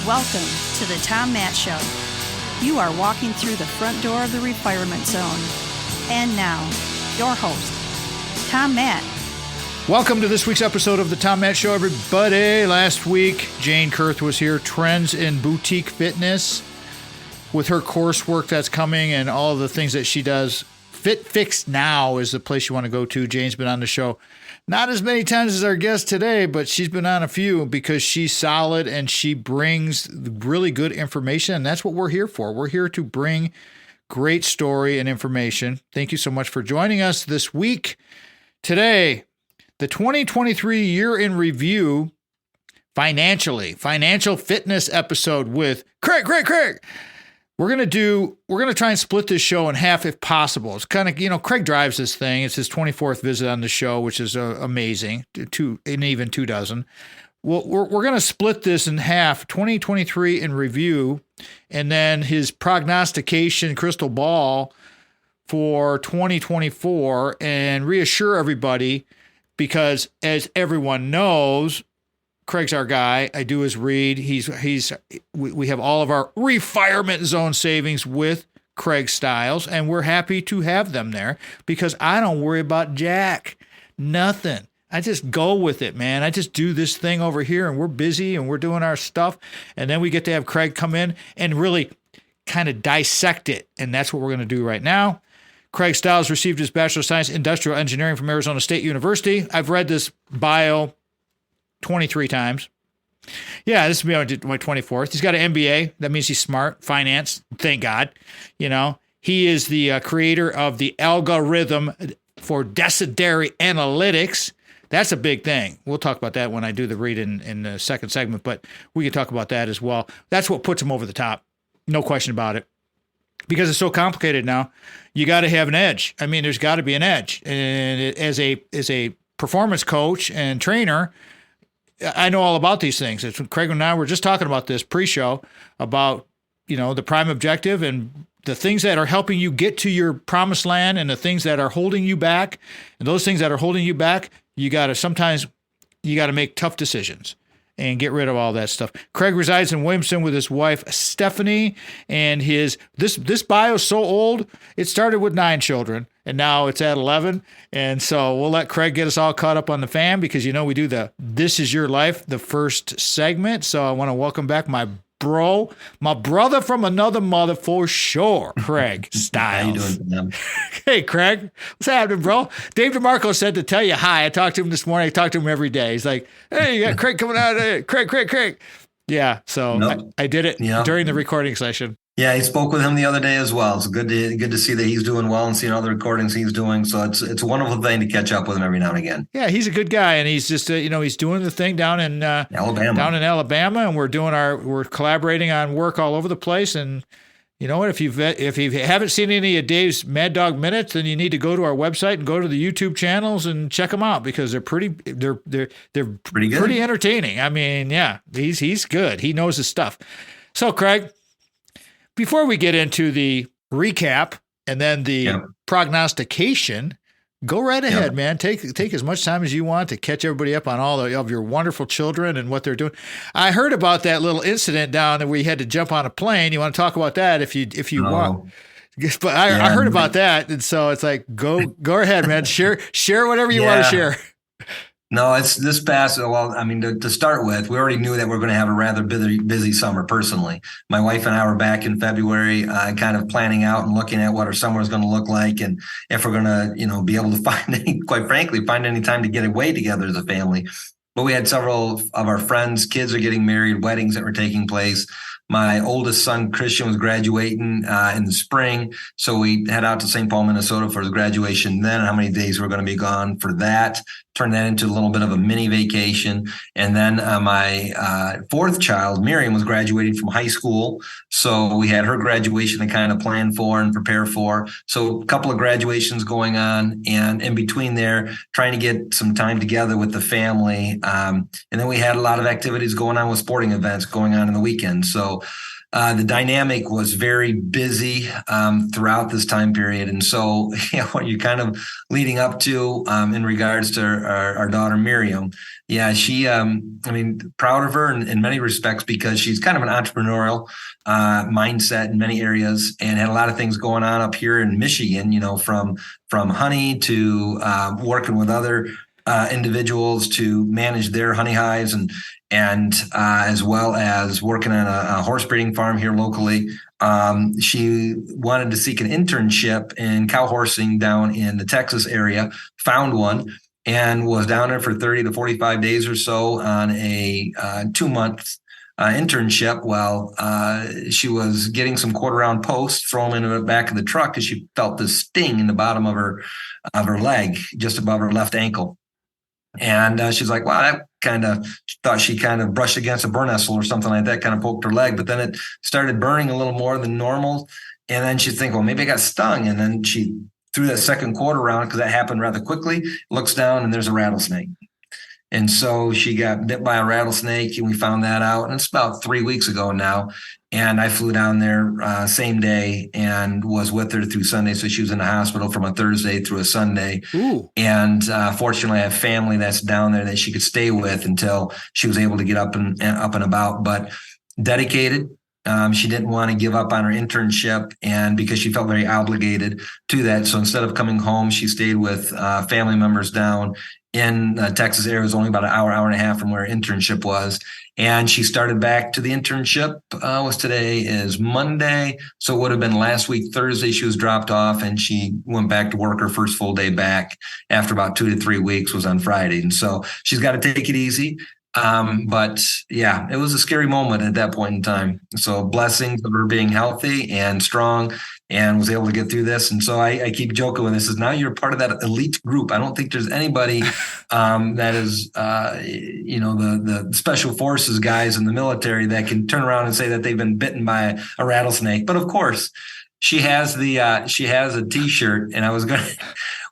Welcome to the Tom Matt Show. You are walking through the front door of the refirement zone. And now, your host, Tom Matt. Welcome to this week's episode of the Tom Matt Show, everybody. Last week, Jane Kurth was here, Trends in Boutique Fitness, with her coursework that's coming and all of the things that she does. Fit Fix Now is the place you want to go to. Jane's been on the show not as many times as our guest today, but she's been on a few because she's solid and she brings really good information. And that's what we're here for. We're here to bring great story and information. Thank you so much for joining us this week. Today, the 2023 year in review, financial fitness episode with Craig. We're going to try and split this show in half if possible. It's kind of, Craig drives this thing. It's his 24th visit on the show, which is amazing, and even 2 dozen. Well, we're going to split this in half, 2023 in review, and then his prognostication crystal ball for 2024, and reassure everybody, because as everyone knows, Craig's our guy. I do his read. We have all of our refirement zone savings with Craig Stiles, and we're happy to have them there because I don't worry about jack, nothing. I just go with it, man. I just do this thing over here, and we're busy, and we're doing our stuff, and then we get to have Craig come in and really kind of dissect it, and that's what we're going to do right now. Craig Stiles received his Bachelor of Science in Industrial Engineering from Arizona State University. I've read this bio 23 times. Yeah, this will be my 24th. He's got an MBA. That means he's smart. Finance. Thank God. He is the creator of the algorithm for Decideri Analytics. That's a big thing. We'll talk about that when I do the read in the second segment, but we can talk about that as well. That's what puts him over the top. No question about it. Because it's so complicated now, you got to have an edge. I mean, there's got to be an edge. And as a performance coach and trainer, I know all about these things. Craig and I were just talking about this pre-show about, the prime objective and the things that are helping you get to your promised land and the things that are holding you back. And those things that are holding you back, sometimes you got to make tough decisions and get rid of all that stuff. Craig resides in Williamson with his wife, Stephanie, and this bio is so old, it started with 9 children, and now it's at 11. And so we'll let Craig get us all caught up on the fam because, we do the This Is Your Life, the first segment. So I want to welcome back my brother from another mother for sure, Craig Stiles. How you doing, man? Hey, Craig. What's happening, bro? Dave DeMarco said to tell you hi. I talked to him this morning. I talk to him every day. He's like, hey, you got Craig coming out. Craig. Yeah, so nope. I did it during the recording session. Yeah, he spoke with him the other day as well. It's good to see that he's doing well and seeing all the recordings he's doing. So it's a wonderful thing to catch up with him every now and again. Yeah, he's a good guy, and he's just he's doing the thing down in Alabama, and we're collaborating on work all over the place. And you know what? If you haven't seen any of Dave's Mad Dog Minutes, then you need to go to our website and go to the YouTube channels and check them out because they're pretty good. Pretty entertaining. I mean, yeah, he's good. He knows his stuff. So, Craig, before we get into the recap and then the prognostication, go right ahead, man. Take as much time as you want to catch everybody up on all of your wonderful children and what they're doing. I heard about that little incident down that we had to jump on a plane. You want to talk about that if you want? But I heard about that, and so it's like go ahead, man. Share whatever you want to share. No, it's this past. Well, I mean, to start with, we already knew that we're going to have a rather busy summer. Personally, my wife and I were back in February, kind of planning out and looking at what our summer is going to look like, and if we're going to, be able to find any time to get away together as a family. But we had several of our friends' kids are getting married, weddings that were taking place. My oldest son, Christian, was graduating in the spring. So we head out to St. Paul, Minnesota for his graduation. Then how many days we're going to be gone for that. Turn that into a little bit of a mini vacation. And then my fourth child, Miriam, was graduating from high school. So we had her graduation to kind of plan for and prepare for. So a couple of graduations going on. And in between there, trying to get some time together with the family. And then we had a lot of activities going on with sporting events going on in the weekend. So the dynamic was very busy throughout this time period. And so, what you're kind of leading up to in regards to our daughter Miriam, yeah, she, proud of her in many respects because she's kind of an entrepreneurial mindset in many areas and had a lot of things going on up here in Michigan, from honey to working with other individuals to manage their honey hives and as well as working on a horse breeding farm here locally. She wanted to seek an internship in cow horsing down in the Texas area, found one, and was down there for 30 to 45 days or so on a 2-month internship while she was getting some quarter round posts thrown into the back of the truck because she felt this sting in the bottom of her leg, just above her left ankle. And she's like, wow, that kind of thought she kind of brushed against a burn nestle or something like that, kind of poked her leg. But then it started burning a little more than normal. And then she'd think, well, maybe I got stung. And then she threw that second quarter round because that happened rather quickly, looks down and there's a rattlesnake. And so she got bit by a rattlesnake and we found that out. And it's about 3 weeks ago now. And I flew down there same day and was with her through Sunday. So she was in the hospital from a Thursday through a Sunday. Ooh. And fortunately, I have family that's down there that she could stay with until she was able to get up and about. But dedicated. She didn't want to give up on her internship and because she felt very obligated to that. So instead of coming home, she stayed with family members down in Texas area. It was only about an hour and a half from where her internship was. And she started back to the internship. Today is Monday. So it would have been last week, Thursday, she was dropped off and she went back to work. Her first full day back after about 2 to 3 weeks was on Friday. And so she's got to take it easy. But yeah, it was a scary moment at that point in time. So blessings of her being healthy and strong and was able to get through this. And so I keep joking with this is now you're part of that elite group. I don't think there's anybody that is, the special forces guys in the military that can turn around and say that they've been bitten by a rattlesnake. But of course, she has a T-shirt, and I was going to,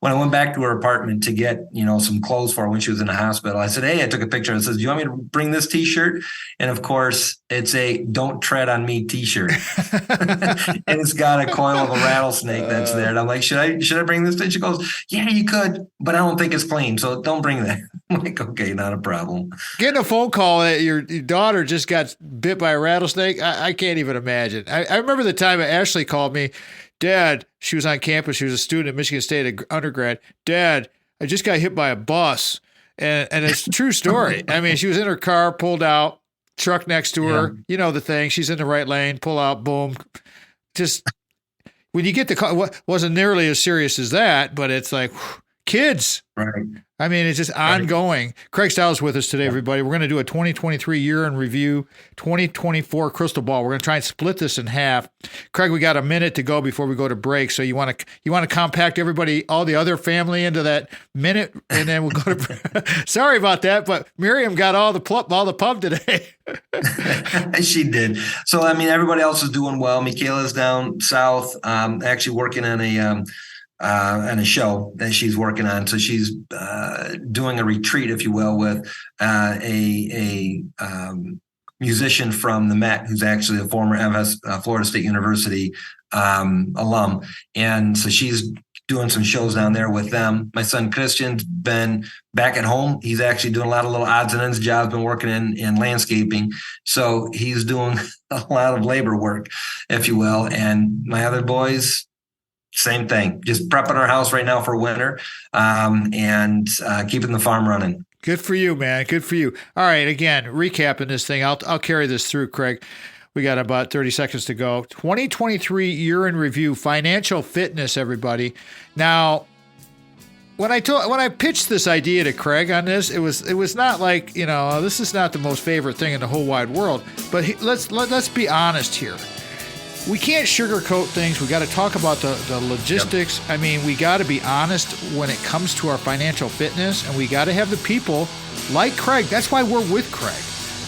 when I went back to her apartment to get, some clothes for her when she was in the hospital, I said, hey, I took a picture. It says, do you want me to bring this T-shirt? And of course, it's a "Don't Tread on Me" T-shirt, and it's got a coil of a rattlesnake that's there. And I'm like, should I bring this? And she goes, yeah, you could, but I don't think it's clean, so don't bring that. I'm like, okay, not a problem. Getting a phone call that your daughter just got bit by a rattlesnake, I can't even imagine. I remember the time Ashley called me, Dad, she was on campus. She was a student at Michigan State undergrad. Dad, I just got hit by a bus. And it's a true story. I mean, she was in her car, pulled out, truck next to her. You know the thing. She's in the right lane, pull out, boom. Just when you get the call, wasn't nearly as serious as that, but it's like, kids. Right. I mean, it's just ongoing. Craig Stiles with us today, everybody. We're going to do a 2023 year in review, 2024 crystal ball. We're going to try and split this in half. Craig, we got a minute to go before we go to break. So you want to compact everybody, all the other family into that minute, and then we'll go to. Sorry about that, but Miriam got all the pub today. She did. So I mean, everybody else is doing well. Michaela's down south, actually working on a show that she's working on. So she's doing a retreat, if you will, with a musician from the Met, who's actually a former Florida State University alum. And so she's doing some shows down there with them. My son Christian's been back at home. He's actually doing a lot of little odds and ends jobs, been working in landscaping. So he's doing a lot of labor work, if you will. And my other boys, same thing, just prepping our house right now for winter and keeping the farm running. Good for you, man. Good for you. All right. Again, recapping this thing. I'll carry this through, Craig. We got about 30 seconds to go. 2023 year in review, financial fitness, everybody. Now, when I pitched this idea to Craig on this, it was not like, this is not the most favorite thing in the whole wide world. But let's be honest here. We can't sugarcoat things. We got to talk about the logistics. Yep. I mean, we got to be honest when it comes to our financial fitness, and we got to have the people like Craig. That's why we're with Craig.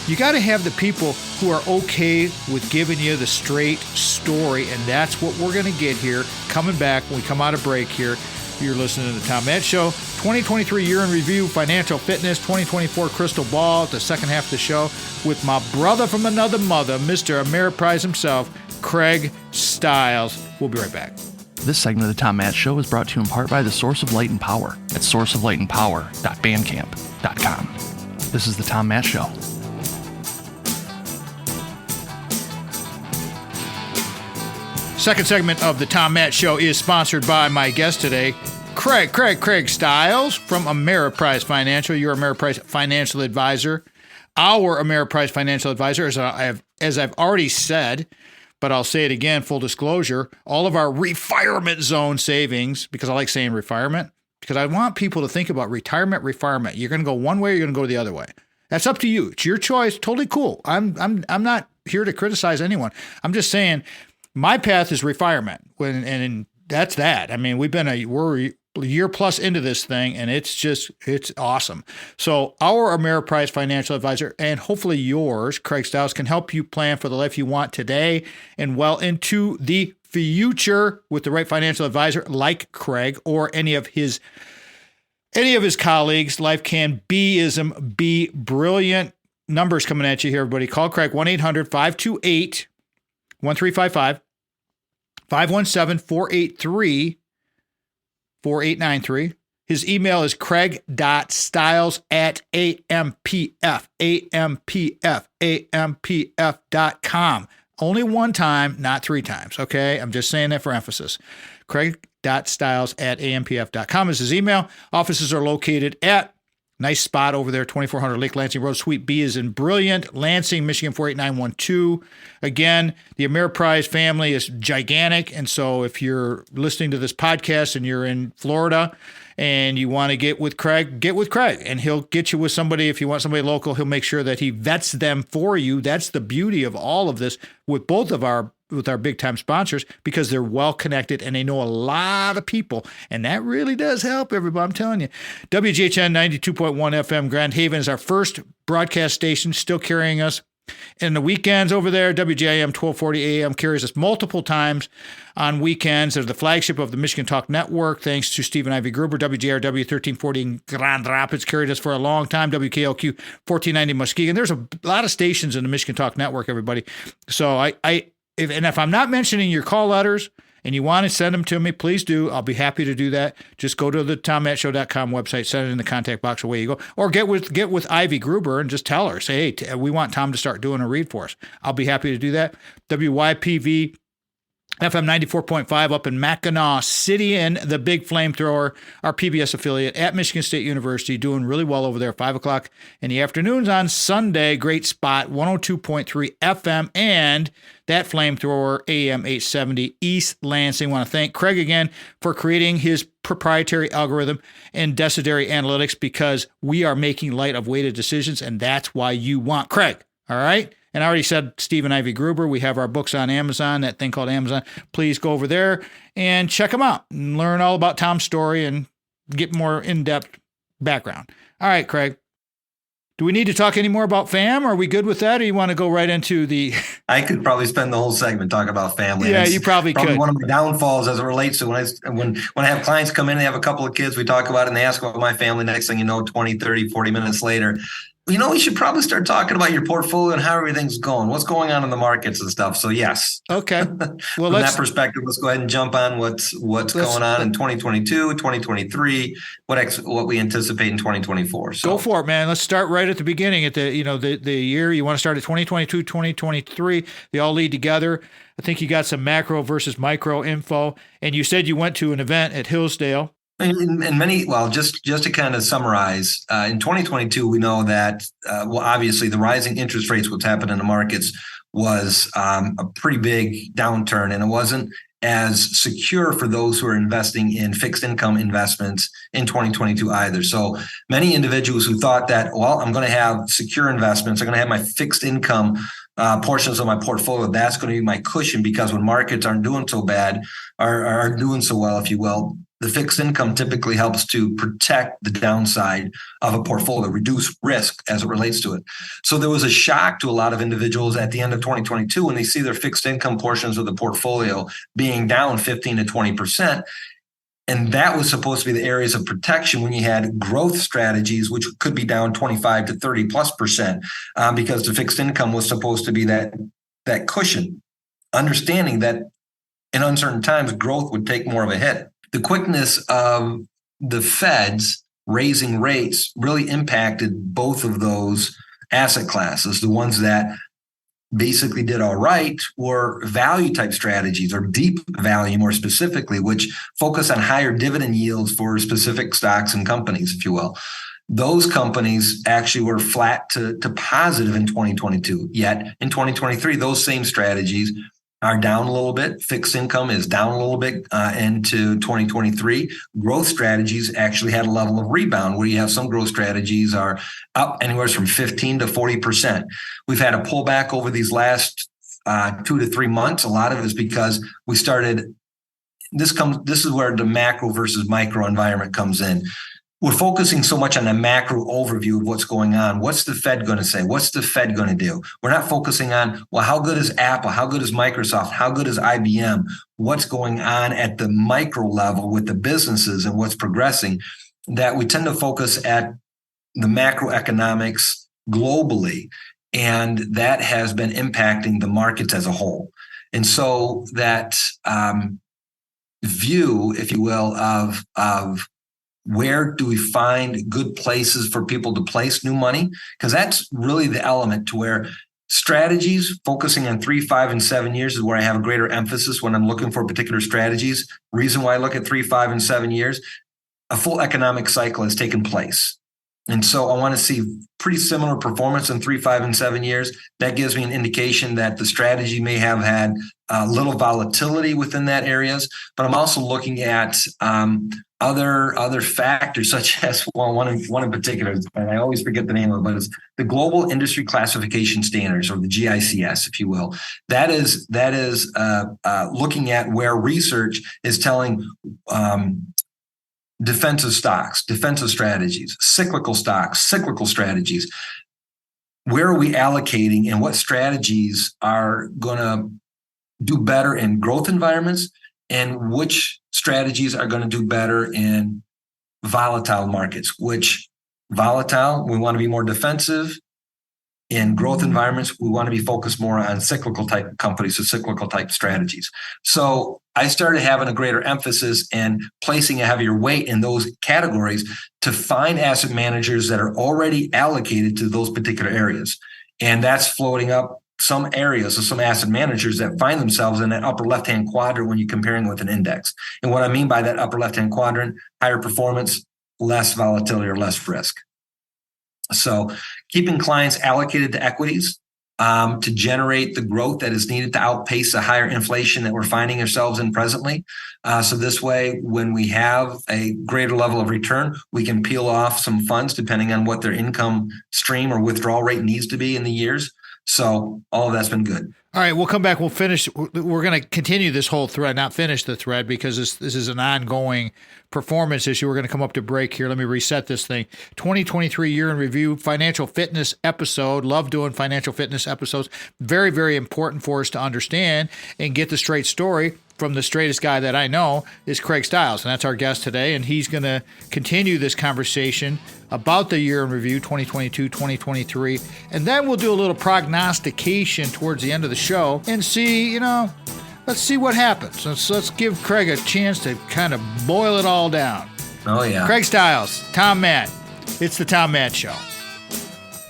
You got to have the people who are okay with giving you the straight story, and that's what we're going to get here coming back when we come out of break here. You're listening to the Tom Matt Show. 2023 year in review, financial fitness, 2024 crystal ball, the second half of the show with my brother from another mother, Mr. Ameriprise himself, Craig Stiles. We'll be right back. This segment of the Tom Matt Show is brought to you in part by the Source of Light and Power at sourceoflightandpower.bandcamp.com. This is the Tom Matt Show. Second segment of the Tom Matt Show is sponsored by my guest today, Craig Stiles from Ameriprise Financial, your Ameriprise financial advisor, our Ameriprise financial advisor, as I've already said, but I'll say it again, full disclosure, all of our retirement zone savings, because I like saying retirement, because I want people to think about retirement. You're going to go one way or you're going to go the other way. That's up to you. It's your choice. Totally cool. I'm not here to criticize anyone. I'm just saying my path is retirement, and that's that. I mean, we're a year plus into this thing, and it's awesome. So our Ameriprise financial advisor, and hopefully yours, Craig Stiles, can help you plan for the life you want today and well into the future with the right financial advisor like Craig or any of his colleagues. Life can be brilliant. Numbers coming at you here, everybody. Call Craig 1-800-528 1355 517-483-4893. His email is craig.stiles@ampf.com. Only one time, not three times, okay? I'm just saying that for emphasis. craig.stiles@ampf.com is his email. Offices are located at nice spot over there, 2400 Lake Lansing Road. Suite B is in Brilliant, Lansing, Michigan 48912. Again, the Ameriprise family is gigantic. And so if you're listening to this podcast and you're in Florida and you want to get with Craig, and he'll get you with somebody. If you want somebody local, he'll make sure that he vets them for you. That's the beauty of all of this with our big time sponsors, because they're well connected and they know a lot of people, and that really does help everybody. I'm telling you. WGHN 92.1 FM Grand Haven is our first broadcast station, still carrying us in the weekends over there. WGIM 1240 AM carries us multiple times on weekends. They're the flagship of the Michigan Talk Network, thanks to Stephen Ivy Gruber. WJRW 1340 in Grand Rapids carried us for a long time. WKLQ 1490 Muskegon. There's a lot of stations in the Michigan Talk Network, everybody. So if I'm not mentioning your call letters and you want to send them to me, please do. I'll be happy to do that. Just go to the TomMattShow.com website, send it in the contact box, away you go. Or get with Ivy Gruber and just tell her, say, hey, we want Tom to start doing a read for us. I'll be happy to do that. WYPV FM 94.5 up in Mackinac City, and the Big Flamethrower, our PBS affiliate at Michigan State University, doing really well over there. 5 o'clock in the afternoons on Sunday. Great spot, 102.3 FM, and that Flamethrower AM 870 East Lansing. I want to thank Craig again for creating his proprietary algorithm and Decideri Analytics, because we are making light of weighted decisions, and that's why you want Craig. All right? And I already said Stephen Ivy Gruber. We have our books on Amazon, that thing called Amazon. Please go over there and check them out and learn all about Tom's story and get more in-depth background. All right, Craig. Do we need to talk any more about fam? Are we good with that? Or you want to go right into the... I could probably spend the whole segment talking about family. Yeah, you probably could. One of my downfalls as it relates to when I have clients come in, they have a couple of kids, we talk about it and they ask about my family. Next thing you know, 20, 30, 40 minutes later, we should probably start talking about your portfolio and how everything's going, what's going on in the markets and stuff. So yes. Okay. Well, from that perspective, let's go ahead and jump on what's going on in 2022, 2023, what we anticipate in 2024. So go for it, man. Let's start right at the beginning at the year. You want to start at 2022, 2023. They all lead together. I think you got some macro versus micro info, and you said you went to an event at Hillsdale. Just to kind of summarize, in 2022, we know that, obviously the rising interest rates, what's happened in the markets was a pretty big downturn, and it wasn't as secure for those who are investing in fixed income investments in 2022 either. So many individuals who thought that, I'm going to have secure investments, I'm going to have my fixed income portions of my portfolio, that's going to be my cushion, because when markets aren't doing so bad, are doing so well, if you will, the fixed income typically helps to protect the downside of a portfolio, reduce risk as it relates to it. So there was a shock to a lot of individuals at the end of 2022 when they see their fixed income portions of the portfolio being down 15 to 20%. And that was supposed to be the areas of protection when you had growth strategies, which could be down 25 to 30+%, because the fixed income was supposed to be that cushion, understanding that in uncertain times, growth would take more of a hit. The quickness of the Feds raising rates really impacted both of those asset classes. The ones that basically did all right were value type strategies, or deep value more specifically, which focus on higher dividend yields for specific stocks and companies, if you will. Those companies actually were flat to positive in 2022. Yet in 2023, those same strategies are down a little bit. Fixed income is down a little bit into 2023. Growth strategies actually had a level of rebound where you have some growth strategies are up anywhere from 15 to 40%. We've had a pullback over these last 2 to 3 months. A lot of it is because we started. This is where the macro versus micro environment comes in. We're focusing so much on the macro overview of what's going on. What's the Fed going to say? What's the Fed going to do? We're not focusing on, well, how good is Apple? How good is Microsoft? How good is IBM? What's going on at the micro level with the businesses and what's progressing? That we tend to focus at the macroeconomics globally, and that has been impacting the markets as a whole. And so that view, if you will, of where do we find good places for people to place new money? Because that's really the element to where strategies focusing on 3, 5, and 7 years is where I have a greater emphasis when I'm looking for particular strategies. Reason why I look at 3, 5, and 7 years, a full economic cycle has taken place. And so I want to see pretty similar performance in 3, 5, and 7 years. That gives me an indication that the strategy may have had a little volatility within that areas. But I'm also looking at other factors, such as one in particular, and I always forget the name of it, but it's the Global Industry Classification Standards, or the GICS, if you will. That is looking at where research is telling defensive stocks, defensive strategies, cyclical stocks, cyclical strategies. Where are we allocating, and what strategies are going to do better in growth environments, and which strategies are going to do better in volatile markets? Which volatile, we want to be more defensive. In growth environments, we want to be focused more on cyclical type companies, so cyclical type strategies. So I started having a greater emphasis and placing a heavier weight in those categories to find asset managers that are already allocated to those particular areas. And that's floating up some areas of some asset managers that find themselves in that upper left-hand quadrant when you're comparing with an index. And what I mean by that upper left-hand quadrant, higher performance, less volatility, or less risk. So keeping clients allocated to equities to generate the growth that is needed to outpace the higher inflation that we're finding ourselves in presently. So this way, when we have a greater level of return, we can peel off some funds depending on what their income stream or withdrawal rate needs to be in the years. So all of that's been good. All right, we'll come back. We'll finish. We're going to continue this whole thread, not finish the thread, because this is an ongoing performance issue. We're going to come up to break here. Let me reset this thing. 2023 year in review, financial fitness episode. Love doing financial fitness episodes. Very, very important for us to understand and get the straight story from the straightest guy that I know, is Craig Stiles, and that's our guest today, and he's going to continue this conversation about the year in review, 2022, 2023, and then we'll do a little prognostication towards the end of the show and see, let's see what happens. Let's give Craig a chance to kind of boil it all down. Oh, yeah. Craig Stiles, Tom Matt. It's the Tom Matt Show.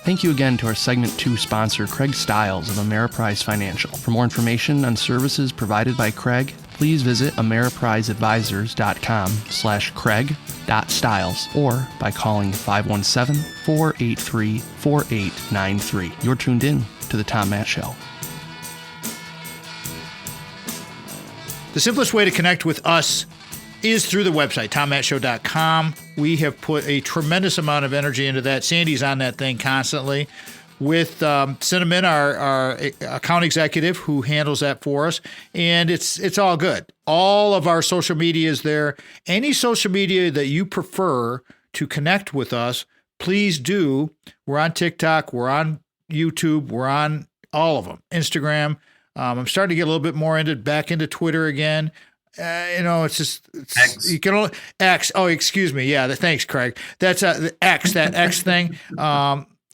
Thank you again to our Segment 2 sponsor, Craig Stiles of Ameriprise Financial. For more information on services provided by Craig, please visit ameripriseadvisors.com/Craig.Stiles or by calling 517-483-4893. You're tuned in to The Tom Matt Show. The simplest way to connect with us is through the website, TomMattShow.com. We have put a tremendous amount of energy into that. Sandy's on that thing constantly with Cinnamon, our account executive, who handles that for us. And it's all good. All of our social media is there. Any social media that you prefer to connect with us, please do. We're on TikTok. We're on YouTube. We're on all of them. Instagram. I'm starting to get a little bit more back into Twitter again. It's just X. you can only X. Oh, excuse me. Yeah, thanks, Craig. That's the X. That X thing.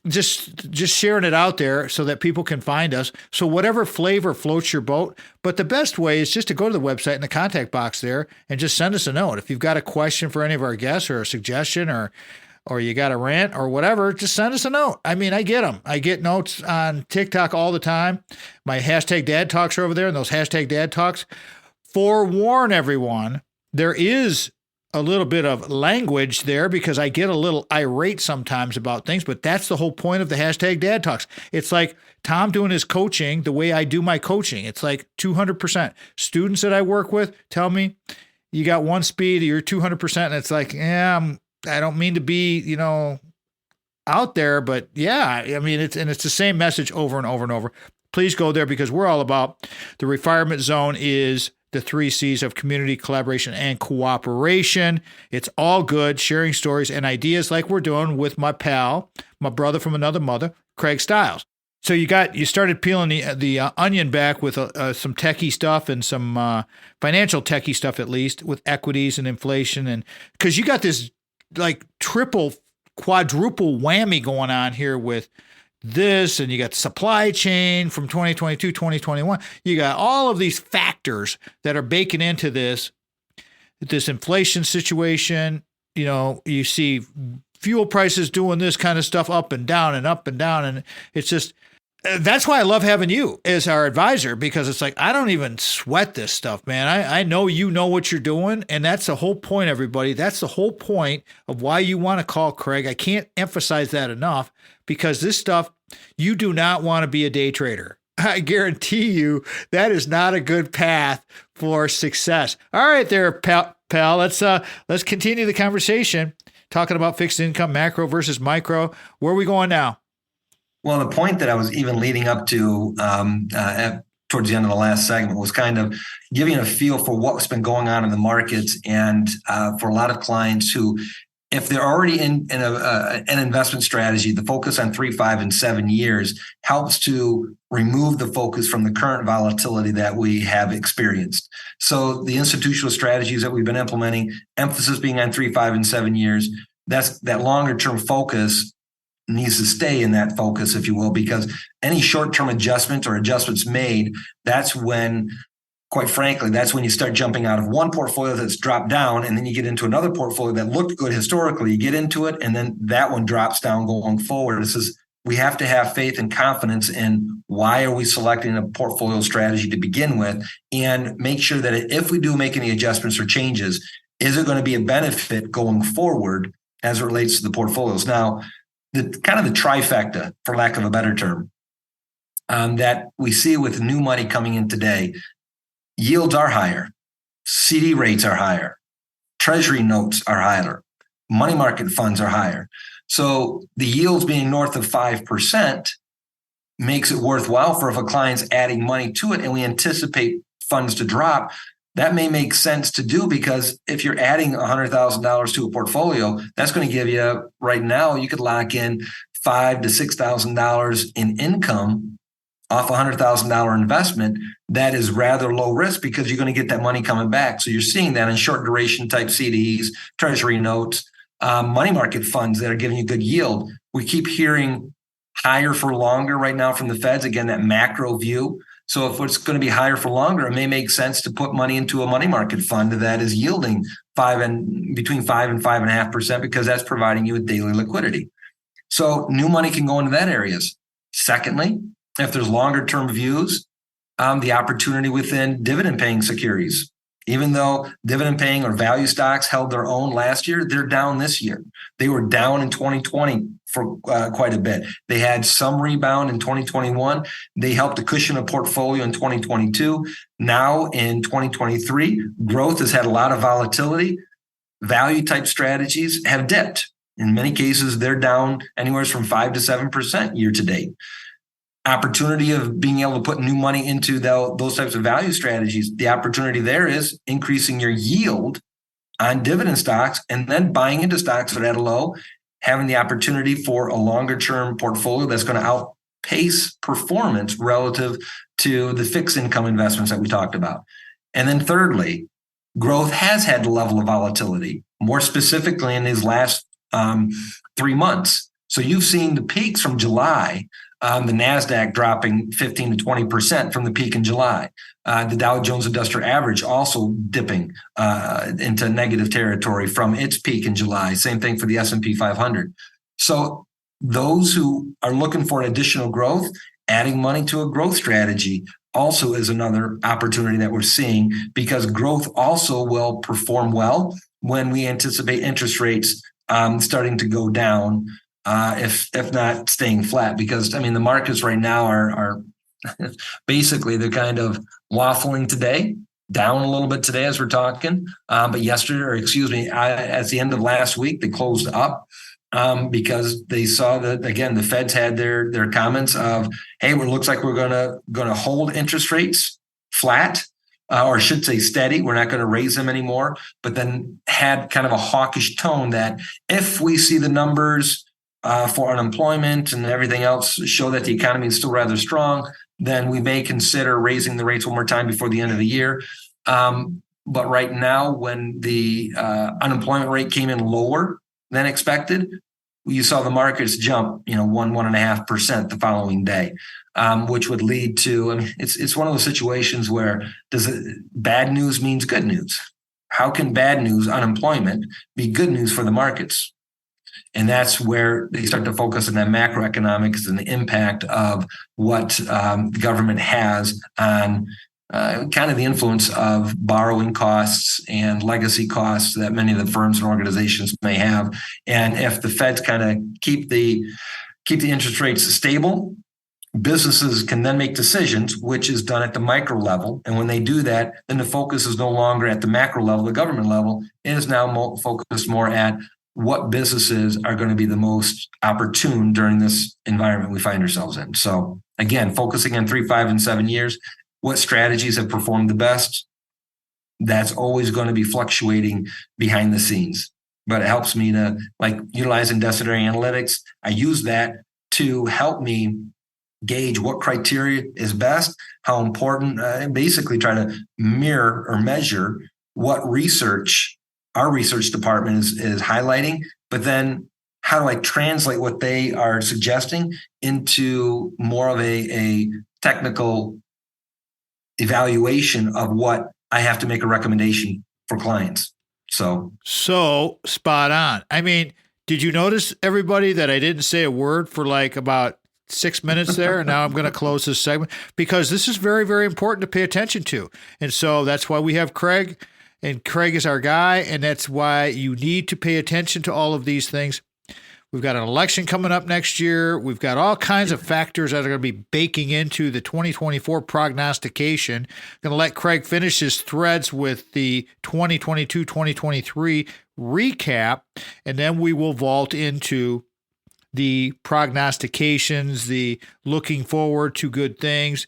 Just sharing it out there so that people can find us. So whatever flavor floats your boat. But the best way is just to go to the website in the contact box there and just send us a note. If you've got a question for any of our guests or a suggestion or you got a rant or whatever, just send us a note. I mean, I get them. I get notes on TikTok all the time. My hashtag dad talks are over there, and those hashtag dad talks. Forewarn everyone, there is a little bit of language there because I get a little irate sometimes about things, but that's the whole point of the hashtag dad talks. It's like Tom doing his coaching the way I do my coaching. It's like 200%. Students that I work with tell me, you got one speed, you're 200%. And it's like, I don't mean to be, out there, but yeah, I mean, it's the same message over and over and over. Please go there because we're all about the Refirement Zone is the 3 C's of community, collaboration, and cooperation. It's all good, sharing stories and ideas like we're doing with my pal, my brother from another mother, Craig Stiles. So you started peeling the onion back with some techie stuff and some financial techie stuff, at least with equities and inflation, and because you got this like triple, quadruple whammy going on here with this, and you got supply chain from 2022, 2021. You got all of these factors that are baking into this inflation situation. You see fuel prices doing this kind of stuff up and down and up and down. And it's just, that's why I love having you as our advisor, because it's like, I don't even sweat this stuff, man. I know you know what you're doing. And that's the whole point, everybody. That's the whole point of why you want to call Craig. I can't emphasize that enough, because this stuff, you do not want to be a day trader. I guarantee you that is not a good path for success. All right there, pal. Let's continue the conversation talking about fixed income, macro versus micro. Where are we going now? Well, the point that I was even leading up to towards the end of the last segment was kind of giving a feel for what's been going on in the markets, and for a lot of clients who, if they're already in an investment strategy, the focus on 3, 5, and 7 years helps to remove the focus from the current volatility that we have experienced. So the institutional strategies that we've been implementing, emphasis being on 3, 5, and 7 years, that longer term focus needs to stay in that focus, if you will, because any short-term adjustment or adjustments made, that's when, quite frankly, that's when you start jumping out of one portfolio that's dropped down, and then you get into another portfolio that looked good historically. You get into it, and then that one drops down going forward. We have to have faith and confidence in why are we selecting a portfolio strategy to begin with, and make sure that if we do make any adjustments or changes, is it going to be a benefit going forward as it relates to the portfolios? Now, the kind of the trifecta, for lack of a better term, that we see with new money coming in today. Yields are higher, CD rates are higher, treasury notes are higher, money market funds are higher. So the yields being north of 5% makes it worthwhile for if a client's adding money to it and we anticipate funds to drop. That may make sense to do, because if you're adding $100,000 to a portfolio, that's going to give you, right now, you could lock in $5,000 to $6,000 in income off a $100,000 investment. That is rather low risk, because you're going to get that money coming back. So you're seeing that in short duration type CDs, treasury notes, money market funds that are giving you good yield. We keep hearing higher for longer right now from the Feds. Again, that macro view. So if it's going to be higher for longer, it may make sense to put money into a money market fund that is yielding between 5 and 5.5%, because that's providing you with daily liquidity. So new money can go into that areas. Secondly, if there's longer term views, the opportunity within dividend paying securities. Even though dividend paying or value stocks held their own last year, they're down this year. They were down in 2020 for quite a bit. They had some rebound in 2021. They helped to cushion a portfolio in 2022. Now in 2023, growth has had a lot of volatility. Value type strategies have dipped. In many cases, they're down anywhere from 5 to 7% year to date. Opportunity of being able to put new money into those types of value strategies. The opportunity there is increasing your yield on dividend stocks and then buying into stocks that are at a low, having the opportunity for a longer term portfolio that's going to outpace performance relative to the fixed income investments that we talked about. And then thirdly, growth has had a level of volatility, more specifically in these last 3 months. So you've seen the peaks from July, the NASDAQ dropping 15 to 20% from the peak in July. The Dow Jones Industrial Average also dipping into negative territory from its peak in July. Same thing for the S&P 500. So those who are looking for additional growth, adding money to a growth strategy also is another opportunity that we're seeing, because growth also will perform well when we anticipate interest rates starting to go down, if not staying flat. Because I mean, the markets right now are basically they're kind of waffling today, down a little bit today as we're talking. But yesterday, or excuse me, at the end of last week, they closed up because they saw that, again, the Feds had their comments of, hey, it looks like we're gonna hold interest rates flat, or I should say steady. We're not going to raise them anymore. But then had kind of a hawkish tone that if we see the numbers for unemployment and everything else show that the economy is still rather strong, then we may consider raising the rates one more time before the end of the year. But right now, when the unemployment rate came in lower than expected, you saw the markets jump, 1.5% the following day, which would lead to, I mean, it's one of those situations where bad news means good news. How can bad news, unemployment, be good news for the markets? And that's where they start to focus on that macroeconomics and the impact of what the government has on kind of the influence of borrowing costs and legacy costs that many of the firms and organizations may have. And if the Feds kind of keep the interest rates stable, businesses can then make decisions, which is done at the micro level. And when they do that, then the focus is no longer at the macro level, the government level. It is now focused more at what businesses are going to be the most opportune during this environment we find ourselves in. So again, focusing on 3, 5, and 7 years, what strategies have performed the best? That's always going to be fluctuating behind the scenes. But it helps me to, like, utilizing Decideri Analytics. I use that to help me gauge what criteria is best, how important, and basically try to mirror or measure what research our research department is highlighting, but then how do I translate what they are suggesting into more of a technical evaluation of what I have to make a recommendation for clients. So spot on. I mean, did you notice, everybody, that I didn't say a word for like about 6 minutes there? And now I'm going to close this segment because this is very, very important to pay attention to. And so that's why we have Craig, and Craig is our guy. And that's why you need to pay attention to all of these things. We've got an election coming up next year. We've got all kinds of factors that are going to be baking into the 2024 prognostication. I'm going to let Craig finish his threads with the 2022-2023 recap, and then we will vault into the prognostications, the looking forward to good things.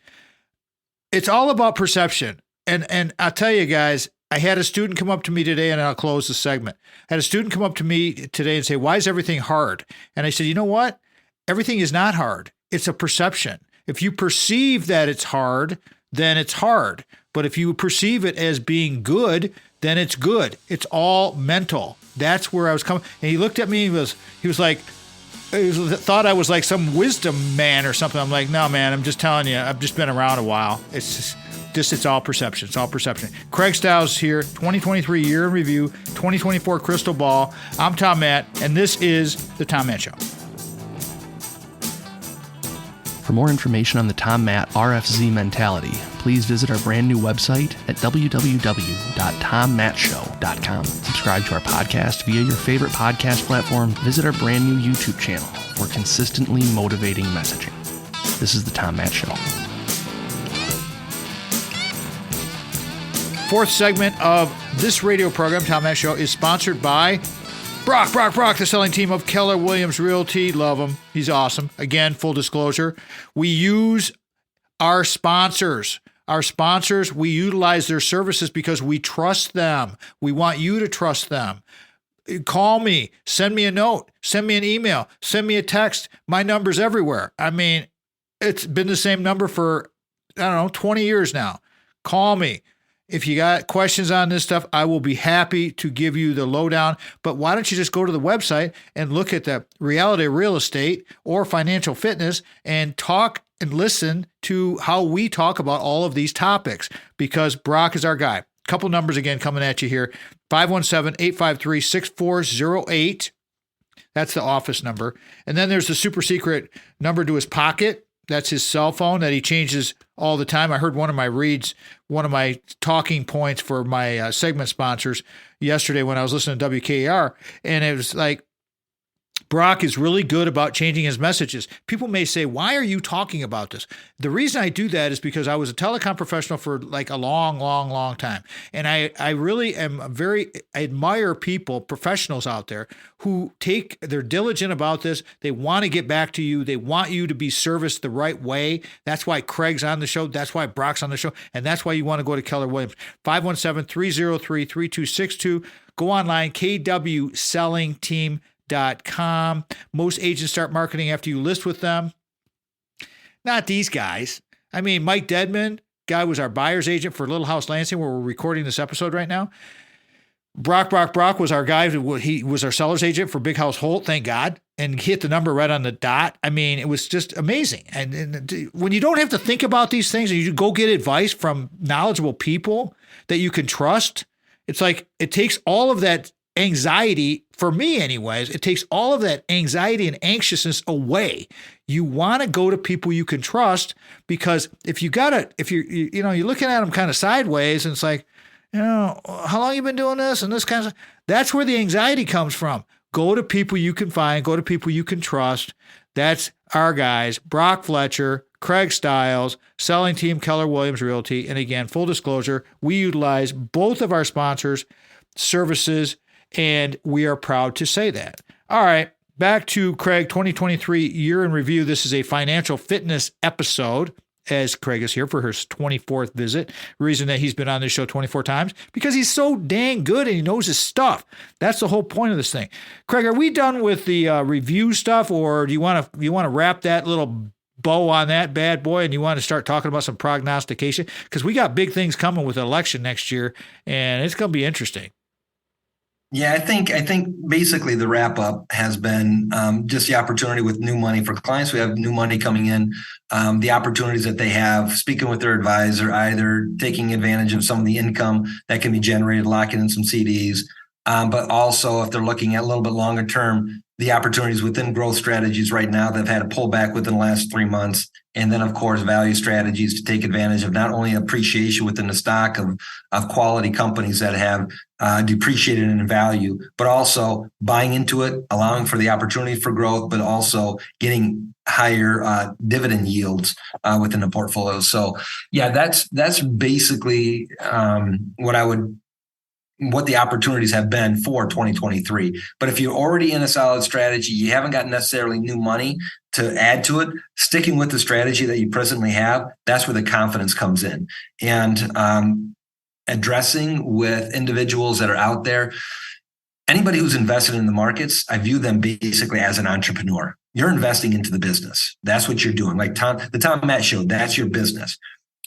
It's all about perception. And I'll tell you guys, I had a student come up to me today, and I'll close the segment. I had a student come up to me today and say, why is everything hard? And I said, you know what? Everything is not hard. It's a perception. If you perceive that it's hard, then it's hard. But if you perceive it as being good, then it's good. It's all mental. That's where I was coming. And he looked at me, he was like, thought I was like some wisdom man or something. I'm like, no, man, I'm just telling you, I've just been around a while. It's all perception. It's all perception. Craig Stiles here, 2023 year in review, 2024 crystal ball. I'm Tom Matt, and this is the Tom Matt Show. For more information on the Tom Matt RFZ mentality, please visit our brand new website at www.tommattshow.com. Subscribe to our podcast via your favorite podcast platform. Visit our brand new YouTube channel for consistently motivating messaging. This is the Tom Matt Show. Fourth segment of this radio program, Tom Matt Show, is sponsored by Brock, the selling team of Keller Williams Realty. Love him. He's awesome. Again, full disclosure, we use our sponsors. Our sponsors, we utilize their services because we trust them. We want you to trust them. Call me, send me a note, send me an email, send me a text. My number's everywhere. I mean, it's been the same number for, 20 years now. Call me. If you got questions on this stuff, I will be happy to give you the lowdown. But why don't you just go to the website and look at the reality of real estate or financial fitness and talk and listen to how we talk about all of these topics, because Brock is our guy. Couple numbers again coming at you here. 517-853-6408. That's the office number. And then there's the super secret number to his pocket. That's his cell phone that he changes all the time. I heard one of my talking points for my segment sponsors yesterday when I was listening to WKR, and it was like, Brock is really good about changing his messages. People may say, why are you talking about this? The reason I do that is because I was a telecom professional for like a long time. And I really am I admire people, professionals out there who they're diligent about this. They want to get back to you. They want you to be serviced the right way. That's why Craig's on the show. That's why Brock's on the show. And that's why you want to go to Keller Williams. 517-303-3262. Go online, kwsellingteam.com. Most agents start marketing after you list with them. Not these guys. I mean, Mike Dedman, guy was our buyer's agent for Little House Lansing, where we're recording this episode right now. Brock was our guy. He was our seller's agent for Big House Holt, thank God, and hit the number right on the dot. I mean, it was just amazing. And when you don't have to think about these things and you go get advice from knowledgeable people that you can trust, it's like it takes all of that anxiety, for me anyways, it takes all of that anxiety and anxiousness away. You want to go to people you can trust, because if you're looking at them kind of sideways and it's like, how long you been doing this and this kind of stuff, that's where the anxiety comes from. Go to people you can find, go to people you can trust. That's our guys, Brock Fletcher, Craig Stiles, Selling Team Keller Williams Realty. And again, full disclosure, we utilize both of our sponsors' services, and we are proud to say that. All right, back to Craig, 2023 year in review. This is a financial fitness episode, as Craig is here for his 24th visit. Reason that he's been on this show 24 times, because he's so dang good and he knows his stuff. That's the whole point of this thing. Craig, are we done with the review stuff, or do you want to wrap that little bow on that bad boy and you want to start talking about some prognostication? Because we got big things coming with the election next year, and it's going to be interesting. Yeah, I think basically the wrap up has been just the opportunity with new money for clients. We have new money coming in, the opportunities that they have, speaking with their advisor, either taking advantage of some of the income that can be generated, locking in some CDs, but also if they're looking at a little bit longer term, the opportunities within growth strategies right now that have had a pullback within the last 3 months. And then, of course, value strategies to take advantage of not only appreciation within the stock of quality companies that have depreciated in value, but also buying into it, allowing for the opportunity for growth, but also getting higher dividend yields within the portfolio. So, yeah, that's basically what the opportunities have been for 2023. But if you're already in a solid strategy, you haven't got necessarily new money to add to it, sticking with the strategy that you presently have, that's where the confidence comes in. And addressing with individuals that are out there, anybody who's invested in the markets, I view them basically as an entrepreneur. You're investing into the business. That's what you're doing. Like the Tom Matt Show, that's your business.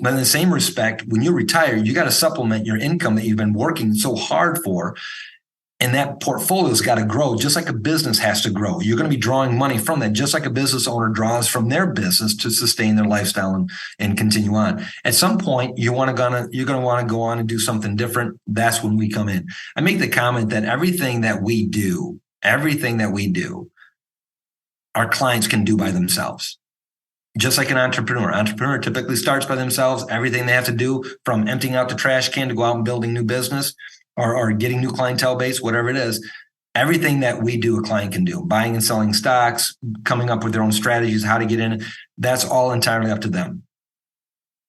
But in the same respect, when you retire, you got to supplement your income that you've been working so hard for. And that portfolio's got to grow just like a business has to grow. You're going to be drawing money from that, just like a business owner draws from their business to sustain their lifestyle and continue on. At some point, you're going to want to go on and do something different. That's when we come in. I make the comment that everything that we do, our clients can do by themselves. Just like an entrepreneur typically starts by themselves. Everything they have to do, from emptying out the trash can to go out and building new business or getting new clientele base, whatever it is, everything that we do, a client can do. Buying and selling stocks, coming up with their own strategies, how to get in, that's all entirely up to them.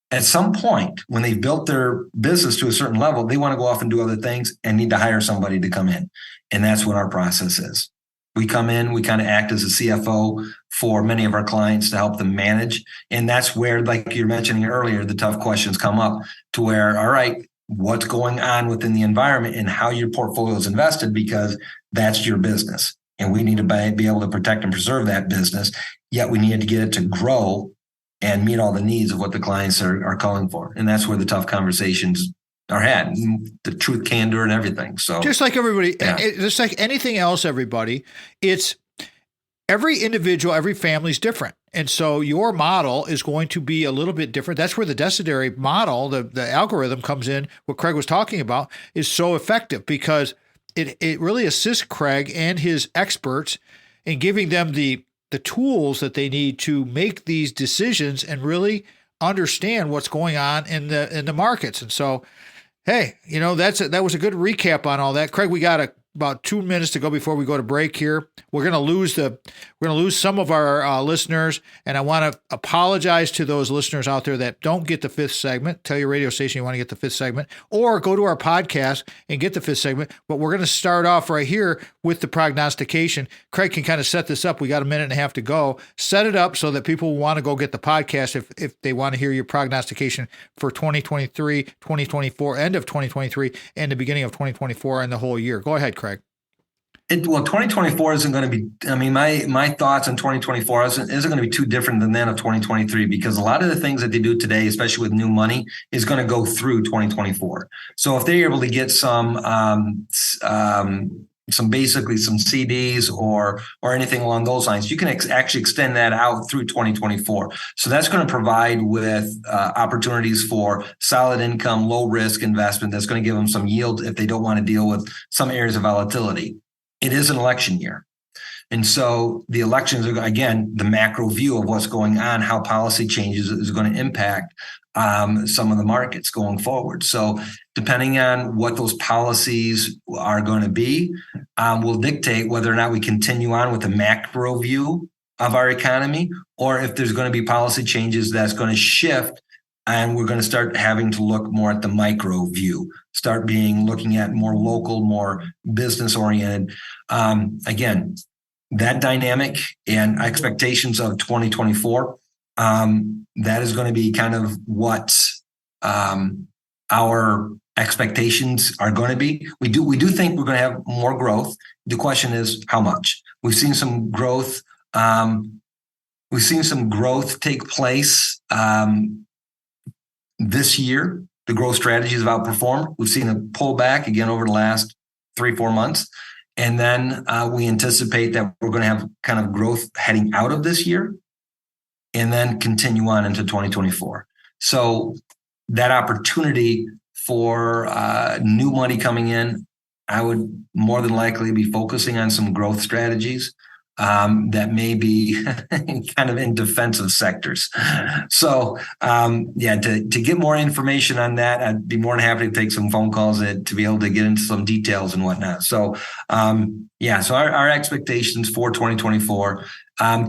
At some point, when they've built their business to a certain level, they want to go off and do other things and need to hire somebody to come in. And that's what our process is. We come in, we kind of act as a CFO for many of our clients to help them manage. And that's where, like you're mentioning earlier, the tough questions come up to where, all right, what's going on within the environment and how your portfolio is invested, because that's your business. And we need to be able to protect and preserve that business. Yet we need to get it to grow and meet all the needs of what the clients are calling for. And that's where the tough conversations had, the truth, candor, and everything. So just like everybody, yeah. just like anything else, everybody, it's every individual, every family is different. And so your model is going to be a little bit different. That's where the Decideri model, the algorithm comes in, what Craig was talking about, is so effective because it really assists Craig and his experts in giving them the tools that they need to make these decisions and really understand what's going on in the markets. And so, hey, that was a good recap on all that. Craig, we got about 2 minutes to go before we go to break here. We're going to lose some of our listeners, and I want to apologize to those listeners out there that don't get the fifth segment. Tell your radio station you want to get the fifth segment, or go to our podcast and get the fifth segment. But we're going to start off right here with the prognostication. Craig can kind of set this up. We got a minute and a half to go. Set it up so that people will want to go get the podcast if they want to hear your prognostication for 2023, 2024, end of 2023, and the beginning of 2024 and the whole year. Go ahead, Craig. 2024 isn't going to be, my thoughts on 2024 isn't going to be too different than that of 2023, because a lot of the things that they do today, especially with new money, is going to go through 2024. So if they're able to get some basically some CDs or anything along those lines, you can actually extend that out through 2024. So that's going to provide with opportunities for solid income, low risk investment. That's going to give them some yield if they don't want to deal with some areas of volatility. It is an election year. And so the elections are, again, the macro view of what's going on, how policy changes is going to impact some of the markets going forward. So depending on what those policies are going to be, will dictate whether or not we continue on with the macro view of our economy, or if there's going to be policy changes that's going to shift, and we're going to start having to look more at the micro view, looking at more local, more business oriented. Again, that dynamic and expectations of 2024, that is going to be kind of what our expectations are going to be. We do think we're going to have more growth. The question is how much. We've seen some growth. We've seen some growth take place this year. The growth strategies have outperformed. We've seen a pullback again over the last 3-4 months. And then we anticipate that we're going to have kind of growth heading out of this year and then continue on into 2024. So that opportunity for new money coming in, I would more than likely be focusing on some growth strategies that may be kind of in defensive sectors. So, to get more information on that, I'd be more than happy to take some phone calls to be able to get into some details and whatnot. So, so our expectations for 2024,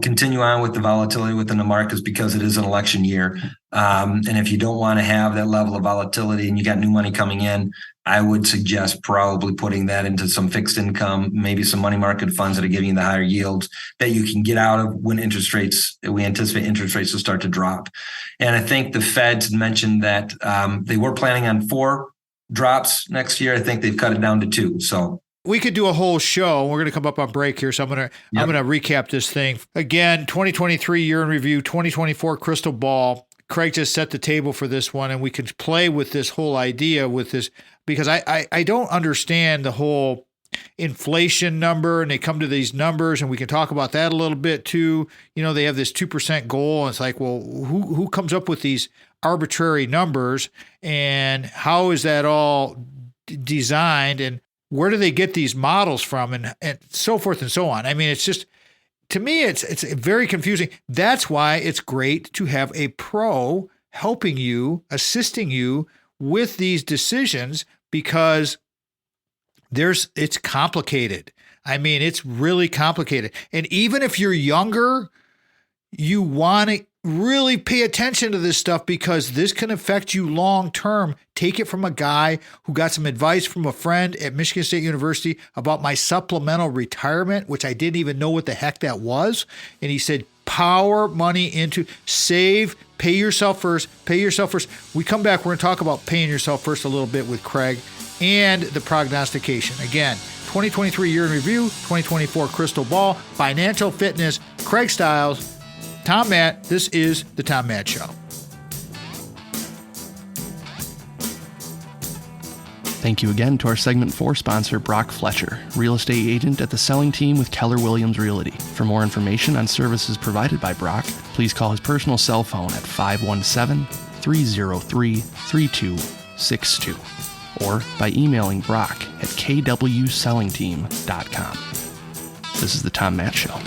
continue on with the volatility within the markets because it is an election year. And if you don't want to have that level of volatility and you got new money coming in, I would suggest probably putting that into some fixed income, maybe some money market funds that are giving you the higher yields that you can get out of when we anticipate interest rates will start to drop. And I think the Feds mentioned that they were planning on 4 drops next year. I think they've cut it down to 2. So we could do a whole show. We're going to come up on break here, so I'm going to recap this thing again. 2023 year in review, 2024 crystal ball. Craig just set the table for this one, and we can play with this whole idea with this because I don't understand the whole inflation number, and they come to these numbers, and we can talk about that a little bit too. They have this 2% goal, and it's like, well, who comes up with these arbitrary numbers, and how is that all designed, and where do they get these models from, and so forth and so on. I mean, it's just, to me, it's very confusing. That's why it's great to have a pro helping you, assisting you with these decisions, because it's complicated. I mean, it's really complicated. And even if you're younger, you want to really pay attention to this stuff because this can affect you long term. Take it from a guy who got some advice from a friend at Michigan State University about my supplemental retirement, which I didn't even know what the heck that was. And he said, power money into save, pay yourself first, pay yourself first. We come back, we're going to talk about paying yourself first a little bit with Craig and the prognostication. Again, 2023 year in review, 2024 crystal ball, financial fitness, Craig Stiles, Tom Matt. This is the Tom Matt Show. Thank you again to our segment 4 sponsor, Brock Fletcher, real estate agent at the selling team with Keller Williams Realty. For more information on services provided by Brock, please call his personal cell phone at 517-303-3262 or by emailing Brock at kwsellingteam.com. This is the Tom Matt Show.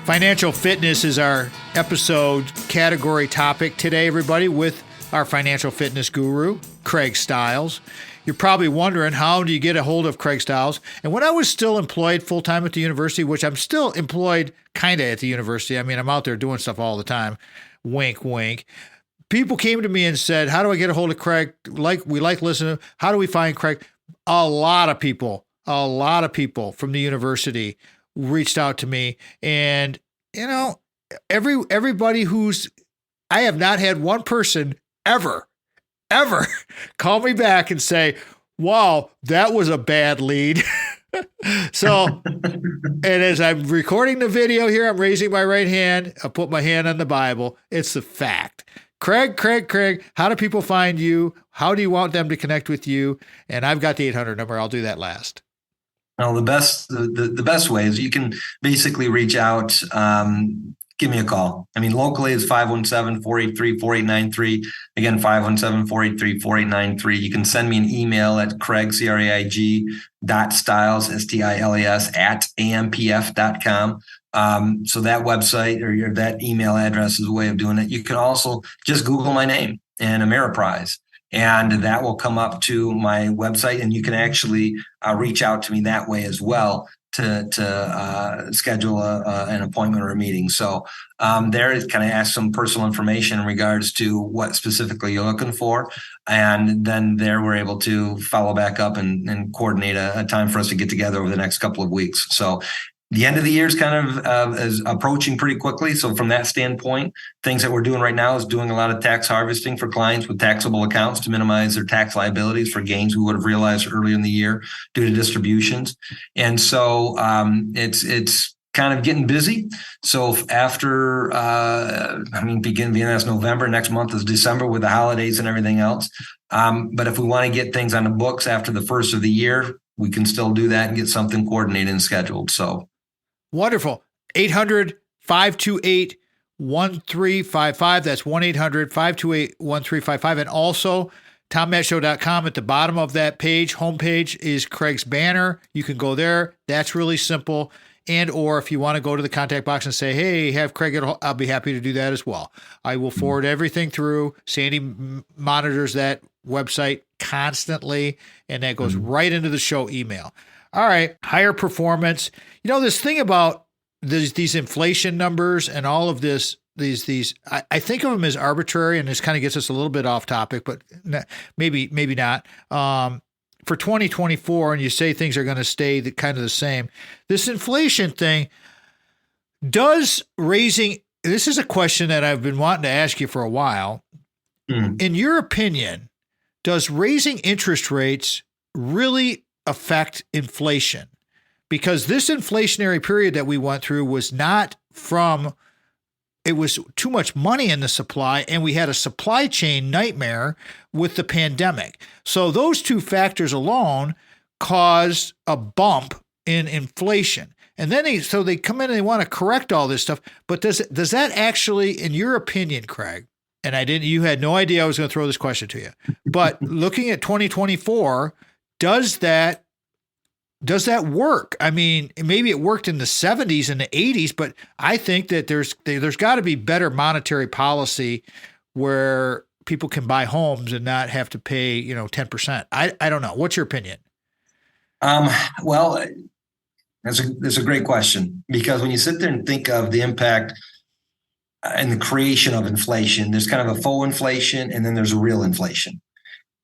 Financial fitness is our episode category topic today, everybody, with our financial fitness guru, Craig Stiles. You're probably wondering, how do you get a hold of Craig Stiles? And when I was still employed full-time at the university, which I'm still employed kind of at the university. I mean, I'm out there doing stuff all the time. Wink, wink. People came to me and said, how do I get a hold of Craig? We like listening. How do we find Craig? A lot of people from the university reached out to me, and everybody I have not had one person ever call me back and say, wow, that was a bad lead. So, and as I'm recording the video here, I'm raising my right hand. I put my hand on the Bible. It's the fact. Craig, how do people find you? How do you want them to connect with you? And I've got the 800 number. I'll do that last. Well, the best way is you can basically reach out, give me a call. I mean, locally it's 517-483-4893. Again, 517-483-4893. You can send me an email at Craig, Craig.Stiles, Stiles, at ampf.com. So that website or that email address is a way of doing it. You can also just Google my name and Ameriprise, and that will come up to my website, and you can actually reach out to me that way as well to schedule an appointment or a meeting. So there is kind of ask some personal information in regards to what specifically you're looking for. And then there we're able to follow back up and coordinate a time for us to get together over the next couple of weeks. So the end of the year is kind of is approaching pretty quickly. So from that standpoint, things that we're doing right now is doing a lot of tax harvesting for clients with taxable accounts to minimize their tax liabilities for gains we would have realized earlier in the year due to distributions. And so it's kind of getting busy. So after, beginning that's November, next month is December with the holidays and everything else. But if we want to get things on the books after the first of the year, we can still do that and get something coordinated and scheduled. So. Wonderful. 800-528-1355. That's 1-800-528-1355. And also TomMattShow.com. At the bottom of that homepage is Craig's banner. You can go there. That's really simple. And or if you want to go to the contact box and say, hey, have Craig, I'll be happy to do that as well. I will forward everything through. Sandy monitors that website constantly, and that goes right into the show email. All right, higher performance. This thing about these inflation numbers and all of this, I think of them as arbitrary, and this kind of gets us a little bit off topic, but maybe not. For 2024, and you say things are going to stay kind of the same. This inflation thing, this is a question that I've been wanting to ask you for a while. In your opinion, does raising interest rates really affect inflation? Because this inflationary period that we went through was it was too much money in the supply, and we had a supply chain nightmare with the pandemic. So those two factors alone caused a bump in inflation. And then they come in and they want to correct all this stuff. But does that actually, in your opinion, Craig, and you had no idea I was going to throw this question to you, but looking at 2024, does that work? I mean, maybe it worked in the 70s and the 80s, but I think that there's got to be better monetary policy where people can buy homes and not have to pay, 10%. I don't know. What's your opinion? Well, that's a great question, because when you sit there and think of the impact and the creation of inflation, there's kind of a faux inflation and then there's a real inflation.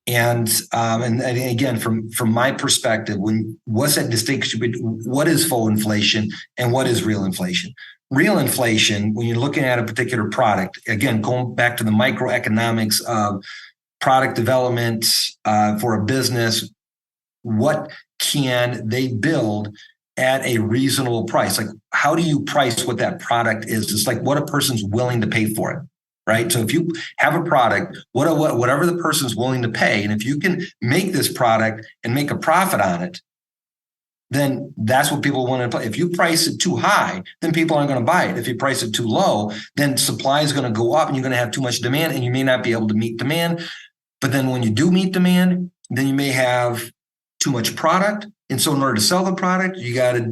And again, from my perspective, what's that distinction between what is faux inflation and what is real inflation? Real inflation, when you're looking at a particular product, again, going back to the microeconomics of product development for a business, what can they build at a reasonable price. Like, how do you price what that product is? It's like what a person's willing to pay for it, right? So if you have a product, whatever the person's willing to pay, and if you can make this product and make a profit on it, then that's what people want to play. If you price it too high, then people aren't going to buy it. If you price it too low, then supply is going to go up and you're going to have too much demand and you may not be able to meet demand. But then when you do meet demand, then you may have too much product. And so in order to sell the product, you got to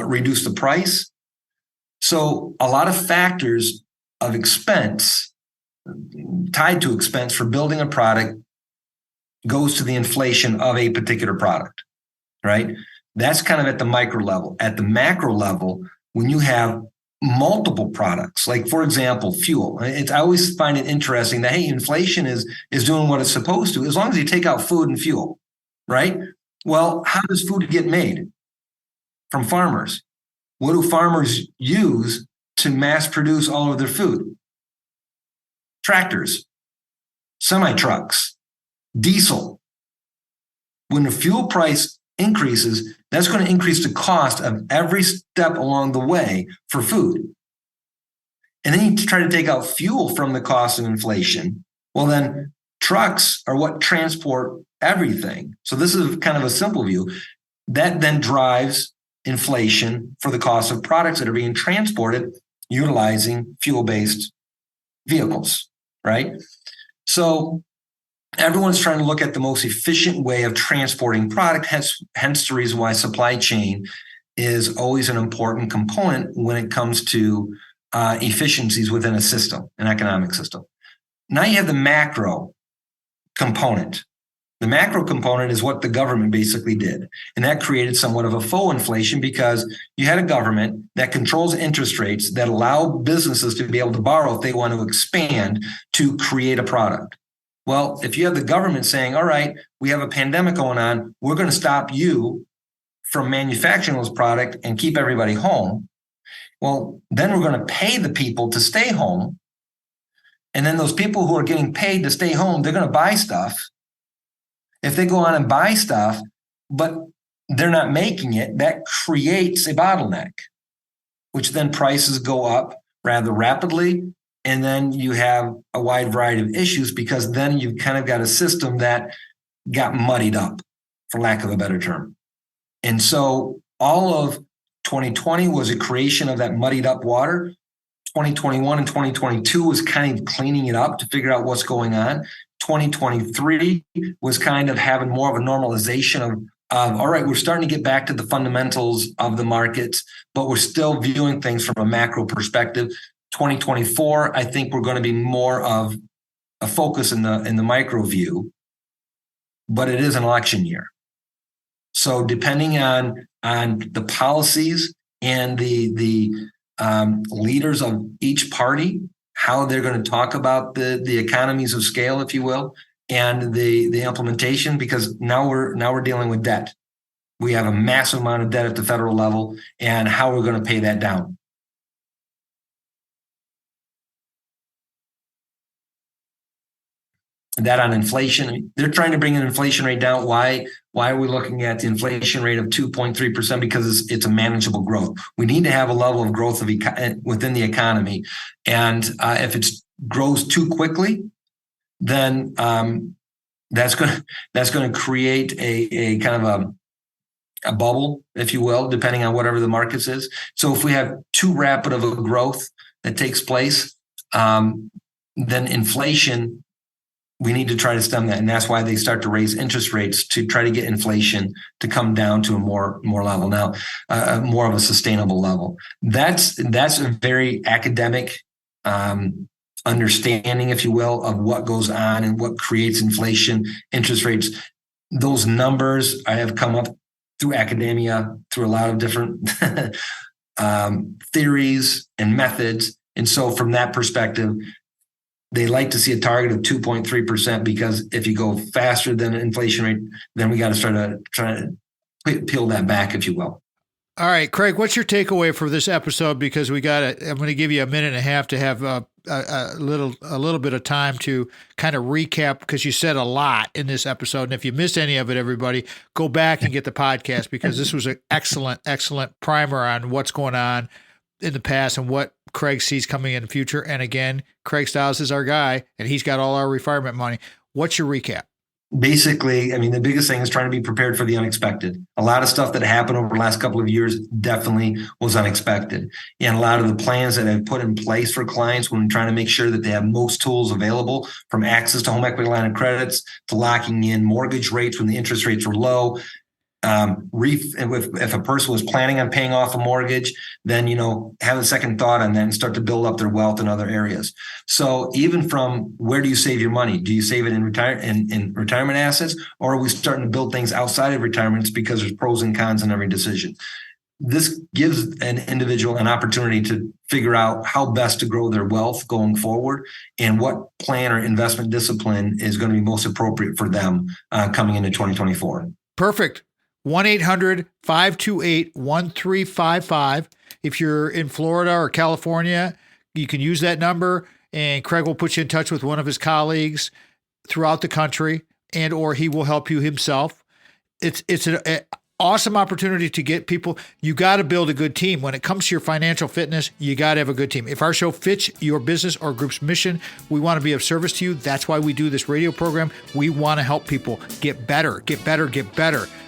reduce the price. So a lot of factors of expense tied to expense for building a product goes to the inflation of a particular product, right? That's kind of at the micro level. At the macro level, when you have multiple products, like for example, fuel, I always find it interesting that, hey, inflation is doing what it's supposed to, as long as you take out food and fuel, right? Well, how does food get made? From farmers. What do farmers use to mass produce all of their food? Tractors, semi-trucks, diesel. When the fuel price increases, that's going to increase the cost of every step along the way for food. And then you try to take out fuel from the cost of inflation. Well, then trucks are what transport everything. So this is kind of a simple view. That then drives inflation for the cost of products that are being transported utilizing fuel-based vehicles, right? So everyone's trying to look at the most efficient way of transporting product, hence the reason why supply chain is always an important component when it comes to efficiencies within a system, an economic system. Now you have the macro component. The macro component is what the government basically did. And that created somewhat of a faux inflation because you had a government that controls interest rates that allow businesses to be able to borrow if they want to expand to create a product. Well, if you have the government saying, all right, we have a pandemic going on, we're going to stop you from manufacturing those products and keep everybody home. Well, then we're going to pay the people to stay home. And then those people who are getting paid to stay home, they're going to buy stuff. If they go on and buy stuff, but they're not making it, that creates a bottleneck, which then prices go up rather rapidly. And then you have a wide variety of issues because then you've kind of got a system that got muddied up, for lack of a better term. And so all of 2020 was a creation of that muddied up water. 2021 and 2022 was kind of cleaning it up to figure out what's going on. 2023 was kind of having more of a normalization of all right, we're starting to get back to the fundamentals of the markets, but we're still viewing things from a macro perspective. 2024, I think we're going to be more of a focus in the micro view, but it is an election year. So depending on the policies and the leaders of each party, how they're going to talk about the economies of scale, if you will, and the implementation, because now we're dealing with debt. We have a massive amount of debt at the federal level, and how we're going to pay that down. That on inflation, they're trying to bring an inflation rate down. Why are we looking at the inflation rate of 2.3%? Because it's a manageable growth. We need to have a level of growth within the economy. And if it grows too quickly, then that's going to create a kind of a bubble, if you will, depending on whatever the markets is. So if we have too rapid of a growth that takes place, then inflation, we need to try to stem that. And that's why they start to raise interest rates to try to get inflation to come down to a more level now, more of a sustainable level. That's a very academic understanding, if you will, of what goes on and what creates inflation, interest rates. Those numbers I have come up through academia, through a lot of different theories and methods. And so from that perspective, they like to see a target of 2.3% because if you go faster than inflation rate, then we got to start to try to peel that back, if you will. All right, Craig, what's your takeaway for this episode? Because I'm going to give you a minute and a half to have a little bit of time to kind of recap, because you said a lot in this episode. And if you missed any of it, everybody, go back and get the podcast, because this was an excellent primer on what's going on in the past and what Craig sees coming in the future. And again, Craig Stiles is our guy, and he's got all our retirement money. What's your recap? Basically, I mean, the biggest thing is trying to be prepared for the unexpected. A lot of stuff that happened over the last couple of years definitely was unexpected. And a lot of the plans that I've put in place for clients when trying to make sure that they have most tools available, from access to home equity line of credits to locking in mortgage rates when the interest rates were low. If a person was planning on paying off a mortgage, then, have a second thought on that and start to build up their wealth in other areas. So even from where do you save your money? Do you save it in retirement assets, or are we starting to build things outside of retirements, because there's pros and cons in every decision? This gives an individual an opportunity to figure out how best to grow their wealth going forward, and what plan or investment discipline is going to be most appropriate for them coming into 2024. Perfect. 1-800-528-1355. If you're in Florida or California, you can use that number, and Craig will put you in touch with one of his colleagues throughout the country, and or he will help you himself. It's an awesome opportunity to get people. You got to build a good team. When it comes to your financial fitness, you got to have a good team. If our show fits your business or group's mission, we want to be of service to you. That's why we do this radio program. We want to help people get better.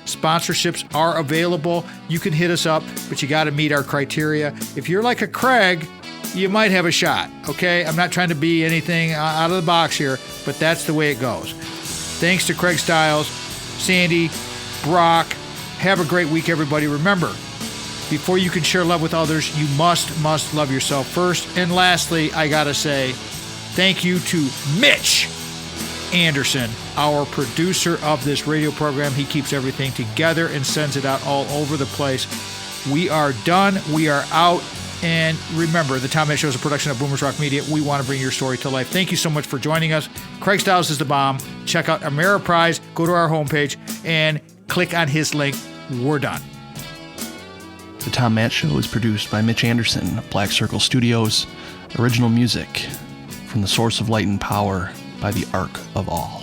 Sponsorships are available. You can hit us up, but you got to meet our criteria. If you're like a Craig, you might have a shot. Okay. I'm not trying to be anything out of the box here, but that's the way it goes. Thanks to Craig Stiles, Sandy, Brock. Have a great week, everybody. Remember, before you can share love with others, you must love yourself first. And lastly, I got to say thank you to Mitch Anderson, our producer of this radio program. He keeps everything together and sends it out all over the place. We are done. We are out. And remember, the Tom Matt Show is a production of Boomers Rock Media. We want to bring your story to life. Thank you so much for joining us. Craig Stiles is the bomb. Check out Ameriprise. Go to our homepage and click on his link. We're done. The Tom Matt Show is produced by Mitch Anderson of Black Circle Studios. Original music from The Source of Light and Power by The Ark of All.